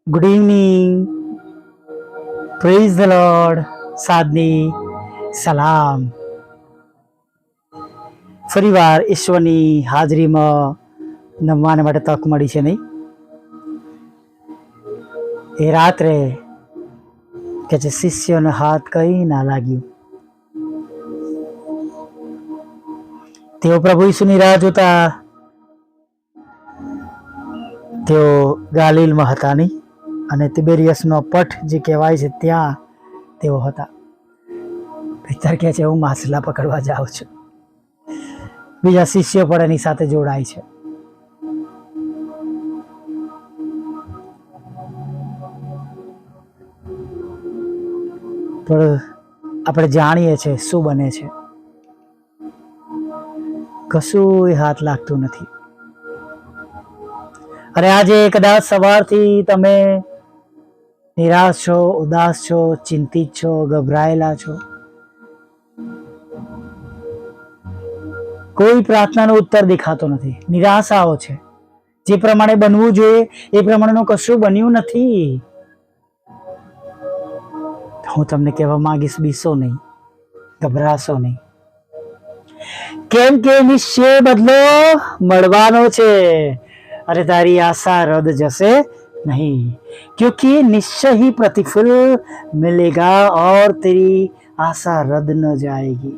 Good evening. Praise the lord. સાદની સલામ. ફરીવાર ઈશ્વરની હાજરીમાં નમવાને માટે તક મળી છે નહીં? એ રાત્રે કે જે શિષ્યોનો હાથ કઈ ના લાગ્યું. તેઓ પ્રભુ ઈસુની રાહ જોતા. તેઓ ગાલિલમાં હતા નહીં, અને તિબેરિયસનો પટ જે કહેવાય છે ત્યાં તેઓ હતા. પિતર કહે છે હું માછલા પકડવા જાઉં છું. બીજા શિષ્યો પણ એની સાથે જોડાય છે. પણ આપણે જાણીએ છીએ શું બને છે. કશું હાથ લાગતું નથી. અને આજે કદાચ સવારથી તમે નિરાશ છો, ઉદાસ છો, ચિંતિત છો, ગભરાયેલા છો. કોઈ પ્રાર્થનાનો ઉત્તર દેખાતો નથી. નિરાશાઓ છે. જે પ્રમાણે બનવું જોઈએ એ પ્રમાણેનું કશું બન્યું નથી. હું તમને કહેવા માંગીશ, બીસો નહીં, ગભરાશો નહીં. કેમ કે નિશ્ચય બદલો મળવાનો છે. अरे तारी आशा रद जैसे नहीं, क्योंकि निश्चय ही प्रतिफल मिलेगा और तेरी आशा रद न जाएगी.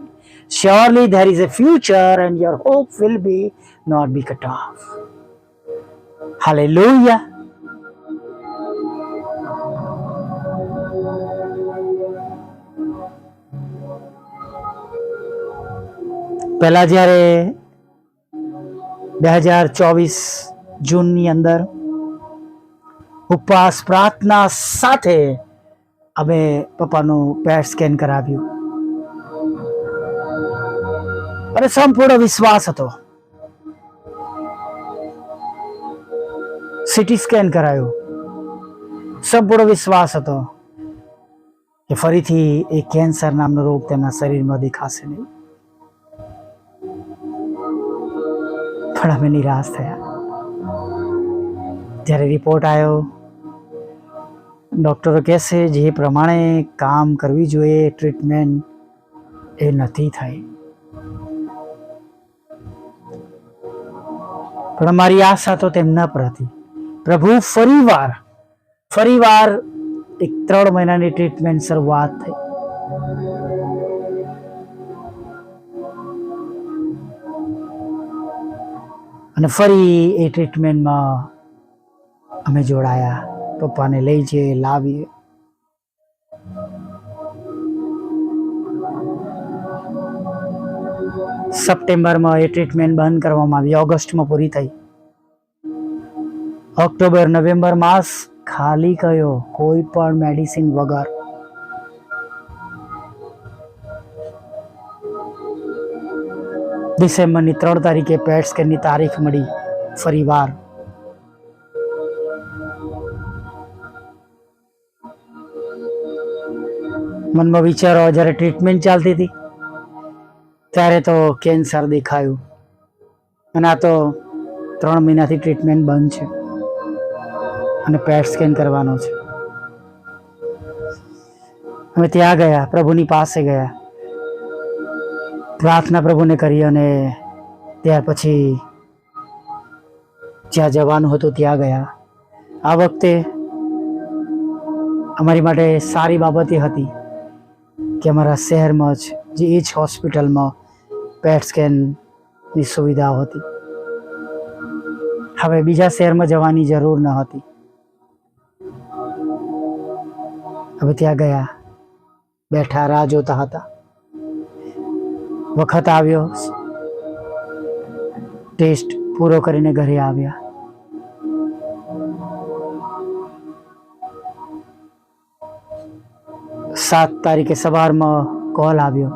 Surely there is a future and your hope will be not be cut off. Hallelujah. પહેલા જ્યારે 2024 જૂનની અંદર ઉપવાસ પ્રાર્થના સાથે અમે પપ્પાનું પેટ સ્કેન કરાવ્યું અને સંપૂર્ણ વિશ્વાસ હતો. સીટી સ્કેન કરાયું, સંપૂર્ણ વિશ્વાસ હતો કે ફરીથી એ કેન્સર નામનો રોગ તેમના શરીરમાં દેખાશે નહીં. પણ અમે નિરાશ થયા. જ્યારે રિપોર્ટ આવ્યો, ડૉક્ટરો કહેશે જે પ્રમાણે કામ કરવી જોઈએ ટ્રીટમેન્ટ એ નથી થઈ. પણ અમારી આશા તો તેમના પર હતી. પ્રભુ ફરીવાર એક 3 મહિનાની ટ્રીટમેન્ટ શરૂઆત થઈ. અને ફરી એ ટ્રીટમેન્ટમાં અમે જોડાયા. પપ્પાને લઈ જઈએ, લાવીએ. સપ્ટેમ્બરમાં એ ટ્રીટમેન્ટ બંધ કરવામાં આવી. ઓગસ્ટમાં પૂરી થઈ. ઓક્ટોબર નવેમ્બર માસ ખાલી ગયો, કોઈ પણ મેડિસિન વગર. ડિસેમ્બરની 3 તારીખે પેટ સ્કેનની તારીખ મળી. ફરીવાર મનમાં વિચારો, જ્યારે ટ્રીટમેન્ટ ચાલતી હતી ત્યારે તો કેન્સર દેખાયું, અને આ તો 3 મહિનાથી ટ્રીટમેન્ટ બંધ છે અને પેટ સ્કેન કરવાનો છે. અમે ત્યાં ગયા, પ્રભુની પાસે ગયા, પ્રાર્થના પ્રભુને કરી, અને ત્યાર પછી જ્યાં જવાનું હતું ત્યાં ગયા. આ વખતે અમારી માટે સારી બાબત એ હતી કે અમારા શહેરમાં જ એ જ હોસ્પિટલમાં પેટ સ્કેનની સુવિધાઓ હતી. હવે બીજા શહેરમાં જવાની જરૂર ન હતી. હવે ત્યાં ગયા, બેઠા રાહ જોતા હતા. વખત આવ્યો, ટેસ્ટ પૂરો કરીને ઘરે આવ્યા. સાત તારીખે સવારમાં કોલ આવ્યો,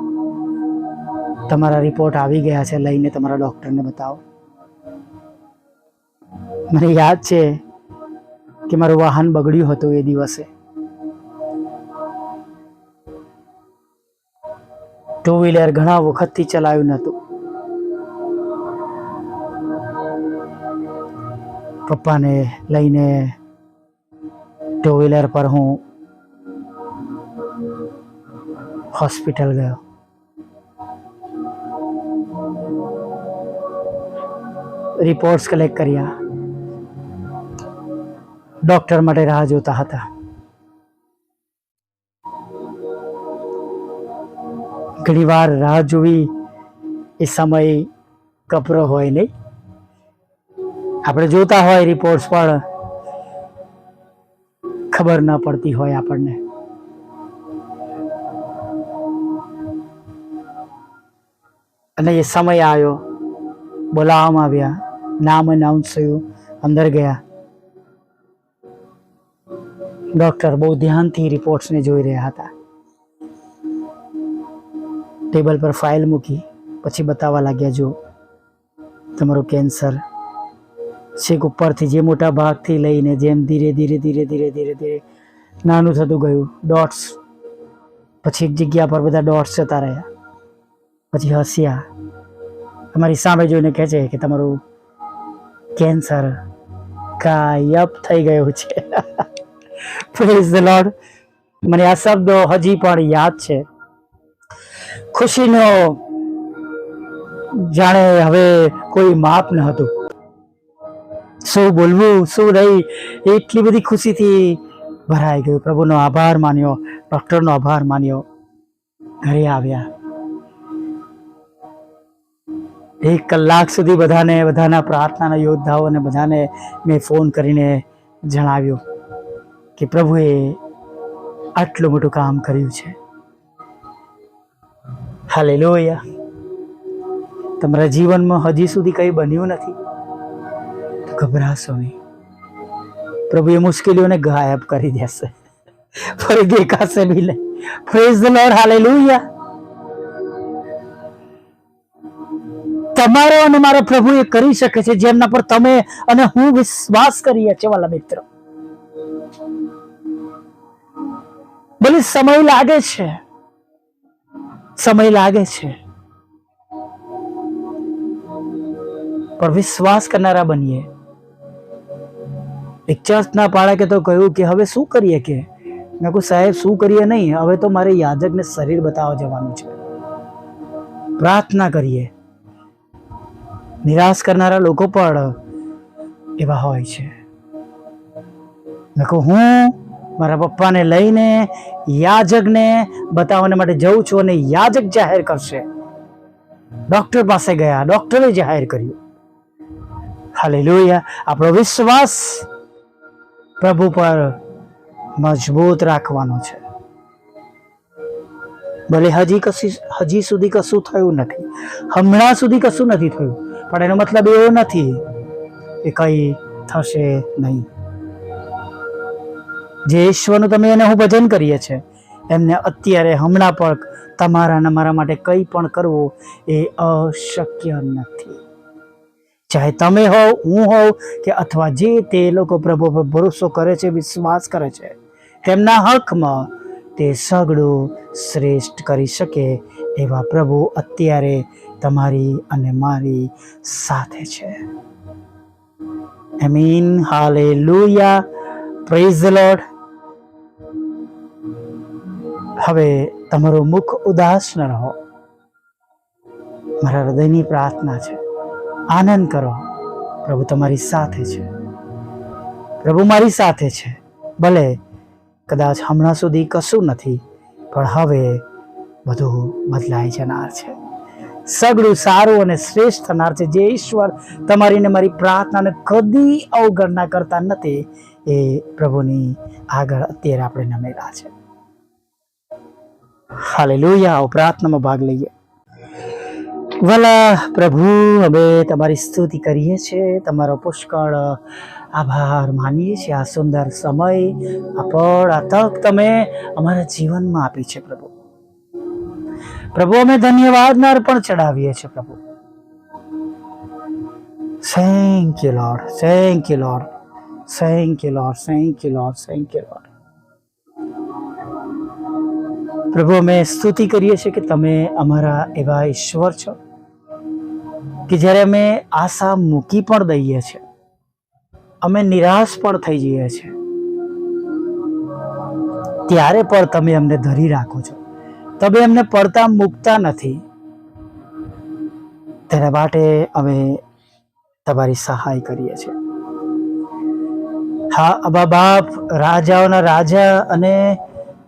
તમારા રિપોર્ટ આવી ગયા છે, લઈને તમારા ડૉક્ટરને બતાવો. મને યાદ છે કે મારું વાહન બગડ્યું હતું એ દિવસે. 2 વ્હીલર ઘણા વખતથી ચલાવ્યું નહોતું. પપ્પાને લઈને ટુ વ્હીલર પર હું હોસ્પિટલ ગયો. રિપોર્ટ્સ કલેક્ટ કર્યા. ડોક્ટર માટે રાહ જોતા હતા. ઘણી વાર રાહ જોવી એ સમય કપરો હોય નહીં. આપણે જોતા હોય રિપોર્ટ્સ પણ ખબર ન પડતી હોય આપણને. અને એ સમય આવ્યો, બોલાવવામાં આવ્યા, નામ અનાઉન્સ થયું, અંદર ગયા. ડોક્ટર બહુ ધ્યાનથી રિપોર્ટ્સને જોઈ રહ્યા હતા. ટેબલ પર ફાઇલ મૂકી પછી બતાવવા લાગ્યા, જો તમારું કેન્સર છેક ઉપરથી જે મોટા ભાગથી લઈને જેમ ધીરે ધીરે ધીરે ધીરે ધીરે ધીરે નાનું થતું ગયું, ડોટ્સ, પછી એક જગ્યા પર બધા ડોટ્સ જતા રહ્યા. પછી હસ્યા, તમારી સામે જોઈને કહે છે કે તમારું કેન્સર ગાયબ થઈ ગયું છે. Praise the lord. મને આ શબ્દો હજી પણ યાદ છે. ખુશીનો જાણે હવે કોઈ માપ ન હતું. શું બોલવું શું નહીં, એટલી બધી ખુશીથી ભરાઈ ગયું. પ્રભુનો આભાર માન્યો, ડોક્ટરનો આભાર માન્યો. ઘરે આવ્યા. 1 કલાક સુધી બધાના પ્રાર્થનાના યોદ્ધાઓને બધાને મેં ફોન કરીને જણાવ્યું કે પ્રભુએ આટલું મોટું કામ કર્યું છે. હાલેલુયા. તમારા જીવનમાં હજી સુધી કંઈ બન્યું નથી તો ગભરાશો નહીં. પ્રભુ એ મુશ્કેલીઓને ગાયબ કરી દેશે, ફરી દેખાશે બી નહીં. Praise the lord. હાલેલુયા. તમારો અને મારો પ્રભુ એ કરી શકે છે જેમના પર તમે અને હું વિશ્વાસ કરીએ છીએ. વાલા મિત્રો, ભલે સમય લાગે છે, સમય લાગે છે, પણ વિશ્વાસ કરનારા બનીએ. એક ચર્ચના પાળકે તો કહ્યું કે હવે શું કરીએ? કે મેં કહ્યું સાહેબ શું કરીએ નહીં, હવે તો મારે યાજકને શરીર બતાવવા જવાનું છે. પ્રાર્થના કરીએ. નિરાશ કરનારા લોકો પણ એવા હોય છે. મેં કહું હું મારા પપ્પાને લઈને યાજકને બતાવવાને માટે જઉં છું અને યાજક જાહેર કરશે. ડોક્ટર પાસે ગયા, ડોક્ટરે જાહેર કર્યું. હાલેલુયા. આપણો વિશ્વાસ પ્રભુ પર મજબૂત રાખવાનો છે. ભલે હજી સુધી કશું થયું નથી, હમણાં સુધી કશું નથી થયું, પણ એનો મતલબ એવો નથી કે કંઈ થશે નહીં. જે ઈશ્વરનું તમે એને હું ભજન કરીએ છીએ, એમને અત્યારે હમણાં પણ તમારા અને મારા માટે કંઈ પણ કરવું એ અશક્ય નથી. ચાહે તમે હોવ, હું હોવ કે અથવા જે તે લોકો પ્રભુ પર ભરોસો કરે છે, વિશ્વાસ કરે છે, તેમના હકમાં તે સગડું શ્રેષ્ઠ કરી શકે એવા પ્રભુ અત્યારે તમારી અને મારી સાથે છે. આમીન. હાલેલુયા. Praise the lord. હવે તમારું મુખ ઉદાસ ન રહો. મારા હૃદયની પ્રાર્થના છે, આનંદ કરો. પ્રભુ તમારી સાથે છે, પ્રભુ મારી સાથે છે. ભલે કદાચ હમણાં સુધી કશું નથી, પણ હવે બધું બદલાઈ જનાર છે. સગળું સારું અને શ્રેષ્ઠ થનાર છે. જે ઈશ્વર તમારી ને મારી પ્રાર્થનાને કદી અવગણના કરતા નથી, એ પ્રભુની આગળ અત્યારે આપણે નમેલા છે. હાલેલુયા. પ્રાર્થનામાં ભાગ લઈએ. વાલા પ્રભુ, હવે તમારી સ્તુતિ કરીએ છીએ, તમારો પુષ્કળ આભાર માનીએ છીએ. આ સુંદર સમય, આ પળ, આ તક તમે અમારા જીવનમાં આપી છે પ્રભુ. પ્રભુ અમે ધન્યવાદના અર્પણ ચડાવીએ છીએ પ્રભુ. Thank you lord, thank you lord, thank you lord, thank you lord, thank you lord. પ્રભુ અમે સ્તુતિ કરીએ છીએ કે તમે અમારા એવા ઈશ્વર છો કે જ્યારે અમે આશા મૂકી પણ દઈએ છીએ, અમે નિરાશ પણ થઈ જઈએ છીએ, ત્યારે પણ તમે અમને ધરી રાખો છો, તમે અમને પડતા મૂકતા નથી. તેના માટે અમે તમારી સહાય કરીએ છીએ. હા અબા બાપ, રાજાઓના રાજા અને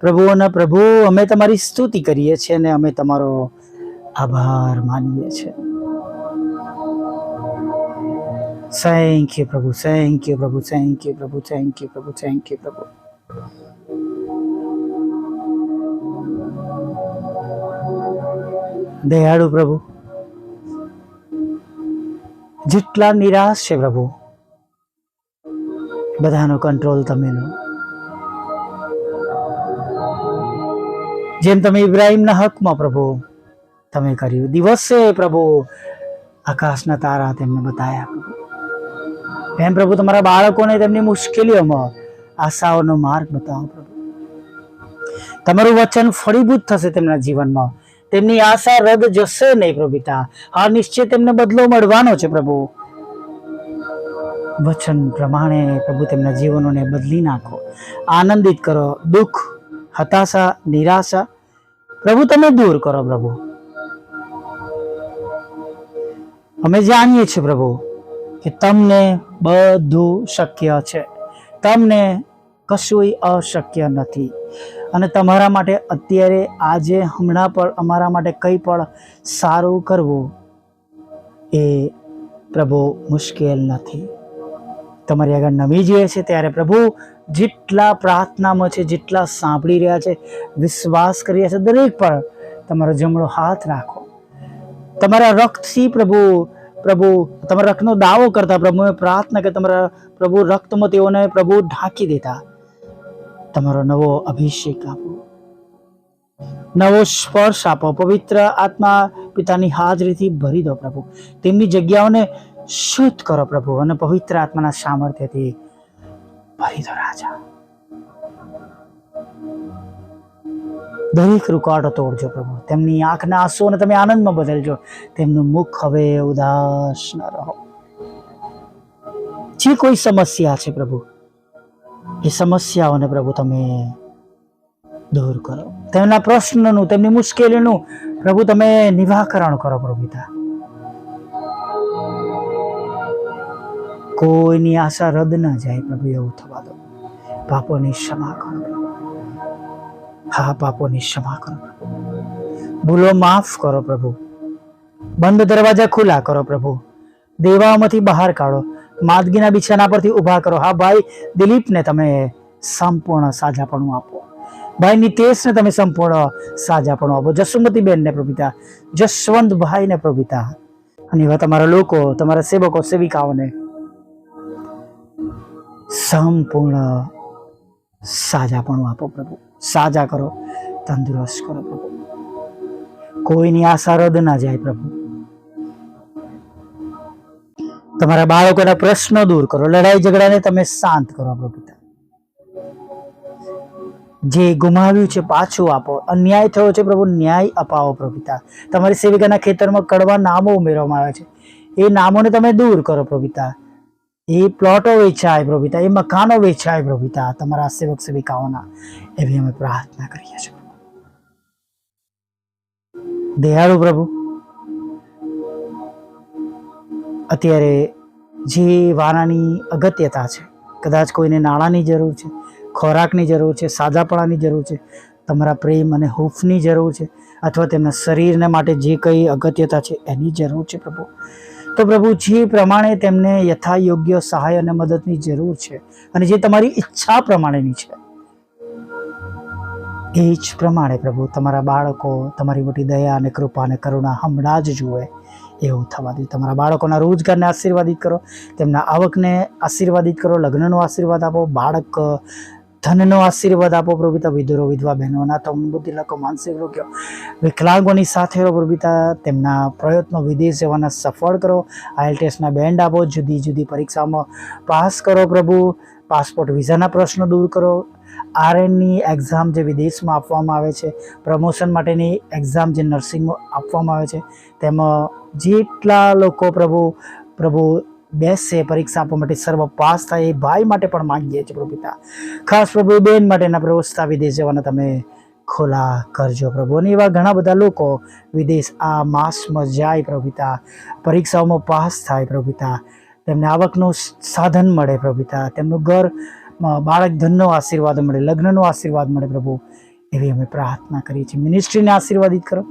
પ્રભુઓના પ્રભુ, અમે તમારી સ્તુતિ કરીએ છીએ અને અમે તમારો આભાર માનીએ છીએ. થેન્ક યુ પ્રભુ, થેન્ક યુ પ્રભુ, થેન્ક યુ પ્રભુ, થેન્ક યુ પ્રભુ, થેન્ક યુ પ્રભુ. દયાળુ પ્રભુ, જેટલા નિરાશ છે પ્રભુ, બધાનો કંટ્રોલ તમે લો. જેમ તમે ઇબ્રાહિમના હકમાં પ્રભુ તમે કર્યું, દિવસે પ્રભુ આકાશના તારા તેમને બતાવ્યા પ્રભુ, એમ પ્રભુ તમારા બાળકોને તેમની મુશ્કેલીઓમાં આશાઓનો માર્ગ બતાવો પ્રભુ. તમારું વચન ફળીભૂત થશે તેમના જીવનમાં, તેમની આશા રદ જશે નહીં પ્રભુ પિતા. આ નિશ્ચય તેમને બદલો મળવાનો છે પ્રભુ. વચન પ્રમાણે પ્રભુ તેમના જીવનોને બદલી નાખો, આનંદિત કરો. દુઃખ, હતાશા, નિરાશા પ્રભુ તમે દૂર કરો પ્રભુ. અમે જાણીએ છીએ પ્રભુ કે તમને બધું શક્ય છે, તમને કશું અશક્ય નથી. અને તમારા માટે અત્યારે આજે હમણાં પણ અમારા માટે કંઈ પણ સારું કરવું એ પ્રભુ મુશ્કેલ નથી. તમારી આગળ નમી જઈએ છે ત્યારે પ્રભુ જેટલા પ્રાર્થનામાં છે, જેટલા સાંભળી રહ્યા છે, વિશ્વાસ કરી રહ્યા છે, દરેક પર તમારો જમણો હાથ રાખો. તમારા રક્તથી પ્રભુ તમારા રક્તનો દાવો કરતા પ્રભુ પ્રાર્થના કે તમારા પ્રભુ રક્તમાં તેઓને પ્રભુ ઢાંકી દેતા તમારો નવો અભિષેક આપો, નવો સ્પર્શ આપો. પવિત્ર આત્મા પિતાની હાજરીથી ભરી દો પ્રભુ. તેમની જગ્યાઓને શુદ્ધ કરો પ્રભુ અને પવિત્ર આત્માના સામર્થ્યથી ભરી દો રાજા. દરેક રૂકાવટો તોડજો પ્રભુ. તેમની આંખના આંસુઓને તમે આનંદમાં બદલજો. તેમનું મુખ હવે ઉદાસ ન રહો. જે કોઈ સમસ્યા છે પ્રભુ, એ સમસ્યાઓને પ્રભુ તમે દૂર કરો. તેમના પ્રશ્નનું, તેમની મુશ્કેલીનું પ્રભુ તમે નિરાકરણ કરો પ્રભુ પિતા. કોઈની આશા રદ ન જાય પ્રભુ, એવું થવા દો. પાપોની ક્ષમા કરો પ્રભુ. હા, પાપોની ક્ષમા કરો પ્રભુ. ભૂલો માફ કરો પ્રભુ. બંધ દરવાજા ખુલ્લા કરો પ્રભુ. દેવાઓમાંથી બહાર કાઢો. માંદગીના બિછાના પરથી ઊભા કરો. હા ભાઈ દિલીપને તમે સંપૂર્ણ સાજાપણું આપો. ભાઈ નિતેશને તમે સંપૂર્ણ સાજાપણું આપો. જસુમતીબેનને પ્રભુપિતા, જસવંતભાઈને પ્રભુપિતા, અને એવા તમારા લોકો, તમારા સેવકો સેવિકાઓને સંપૂર્ણ સાજાપણું આપો પ્રભુ. સાજા કરો, તંદુરસ્ત કરો પ્રભુ. કોઈની આશા રદ ના જાય પ્રભુ. તમારા બાળકોના પ્રશ્નો દૂર કરો. લડાઈ ઝઘડાને તમે શાંત કરો પ્રભુ. જે ગુમાવ્યું છે પાછું આપો. અન્યાય થયો છે પ્રભુ, ન્યાય અપાવો પ્રભુપિતા. તમારી સેવિકાના ખેતરમાં કડવા નામો ઉમેરવામાં આવે છે, એ નામોને તમે દૂર કરો પ્રભુપિતા. એ પ્લોટો વેચાય પ્રભુપિતા, એ મકાનો વેચાય પ્રભુપિતા, તમારા સેવક સેવિકાઓના. એવી અમે પ્રાર્થના કરીએ છીએ. દયાળુ પ્રભુ, અત્યારે જે વારાની અગત્યતા છે, કદાચ કોઈને નાણાંની જરૂર છે, ખોરાકની જરૂર છે, સાજાપણાની જરૂર છે, તમારા પ્રેમ અને હૂંફની જરૂર છે, અથવા તેમના શરીરને માટે જે કંઈ અગત્યતા છે એની જરૂર છે પ્રભુ, તો પ્રભુ જે પ્રમાણે તેમને યથાયોગ્ય સહાય અને મદદની જરૂર છે અને જે તમારી ઈચ્છા પ્રમાણેની છે એ જ પ્રમાણે પ્રભુ તમારા બાળકો તમારી મોટી દયા અને કૃપા અને કરુણા હમણાં જ જુએ એવું થવા દે. તમારા બાળકોના રોજગારને આશીર્વાદિત કરો, તેમના આવકને આશીર્વાદિત કરો, લગ્નનો આશીર્વાદ આપો, બાળક ધનનો આશીર્વાદ આપો પ્રભુપિતા. વિધુરો વિધવા બહેનોના તમ બુદ્ધિ લખો, માનસિક રોગ્યો, વિકલાંગોની સાથે રહો પ્રભુપિતા. તેમના પ્રયત્નો વિદેશ જવાના સફળ કરો. IELTSના બેન્ડ આપો. જુદી જુદી પરીક્ષામાં પાસ કરો પ્રભુ. પાસપોર્ટ વિઝાના પ્રશ્નો દૂર કરો. RNની એક્ઝામ જે વિદેશમાં આપવામાં આવે છે, પ્રમોશન માટેની એક્ઝામ જે નર્સિંગમાં આપવામાં આવે છે, તેમાં જેટલા લોકો પ્રભુ બેસે, પરીક્ષા આપવા માટે સર્વ પાસ થાય એ ભાઈ માટે પણ માંગીએ છીએ પ્રભુ પિતા. ખાસ પ્રભુ એ બેન માટેના પ્રવસ્થા વિદેશ જવાના તમે ખોલા કરજો પ્રભુ. અને એવા ઘણા બધા લોકો વિદેશ આ માસમાં જાય પ્રભુ પિતા, પરીક્ષાઓમાં પાસ થાય પ્રભુ પિતા, તેમને આવકનું સાધન મળે પ્રભુ પિતા, તેમનું ઘર બાળક ધનનો આશીર્વાદ મળે, લગ્નનો આશીર્વાદ મળે પ્રભુ, એવી અમે પ્રાર્થના કરીએ છીએ. મિનિસ્ટ્રીને આશીર્વાદિત કરો,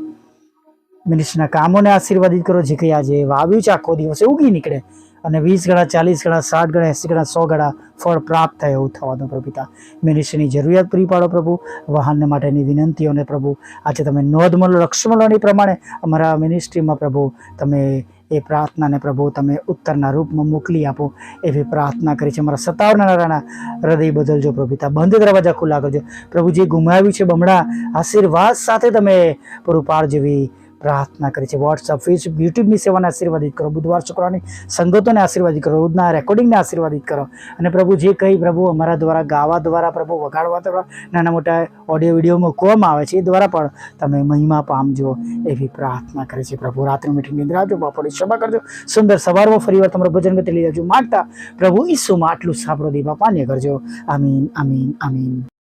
મિનિસ્ટ્રીના કામોને આશીર્વાદિત કરો. જે કંઈ આજે વાવ્યું છે આખો દિવસ ઉગી નીકળે અને 20 ગણા, 40 ગણા, 60 ગણા, 80 ગણા, 100 ગણા ફળ પ્રાપ્ત થાય એવું થવાનું પ્રભુ પિતા. મિનિસ્ટ્રીની જરૂરિયાત પૂરી પાડો પ્રભુ. વાહન માટેની વિનંતીઓને પ્રભુ આજે તમે નોંધ મળો, લક્ષ્મણોની પ્રમાણે અમારા મિનિસ્ટ્રીમાં પ્રભુ તમે એ પ્રાર્થનાને પ્રભુ તમે ઉત્તરના રૂપમાં મોકલી આપો એવી પ્રાર્થના કરી છે. અમારા સતાવનારાના હૃદય બદલજો પ્રભુ પિતા, બંધ દરવાજા ખુલ્લા કરજો પ્રભુ. જે ગુમાવ્યું છે બમણા આશીર્વાદ સાથે તમે પૂરું પાડ જેવી પ્રાર્થના કરી છે. વોટ્સઅપ, ફેસબુક, યુટ્યુબની સેવાને આશીર્વાદિત કરો. બુધવાર શુક્રવારની સંગતોને આશીર્વાદિત કરો. રોજના રેકોર્ડિંગને આશીર્વાદિત કરો. અને પ્રભુ જે કંઈ પ્રભુ અમારા દ્વારા ગાવા દ્વારા પ્રભુ વગાડવા દ્વારા નાના મોટા ઓડિયો વિડીયો મૂકવામાં આવે છે એ દ્વારા પણ તમે મહિમા પામજો એવી પ્રાર્થના કરી છે પ્રભુ. રાત્રે મીઠી નિંદ્રા આપજો, બપોરે ક્ષમા કરજો, સુંદર સવારમાં ફરીવાર તમારું ભજન ગતિ લઈ જાજો. માગતા પ્રભુ ઈસુમાં આટલું સાંભળો દીપા પાન્ય કરજો. આમીન, આમીન, આમીન.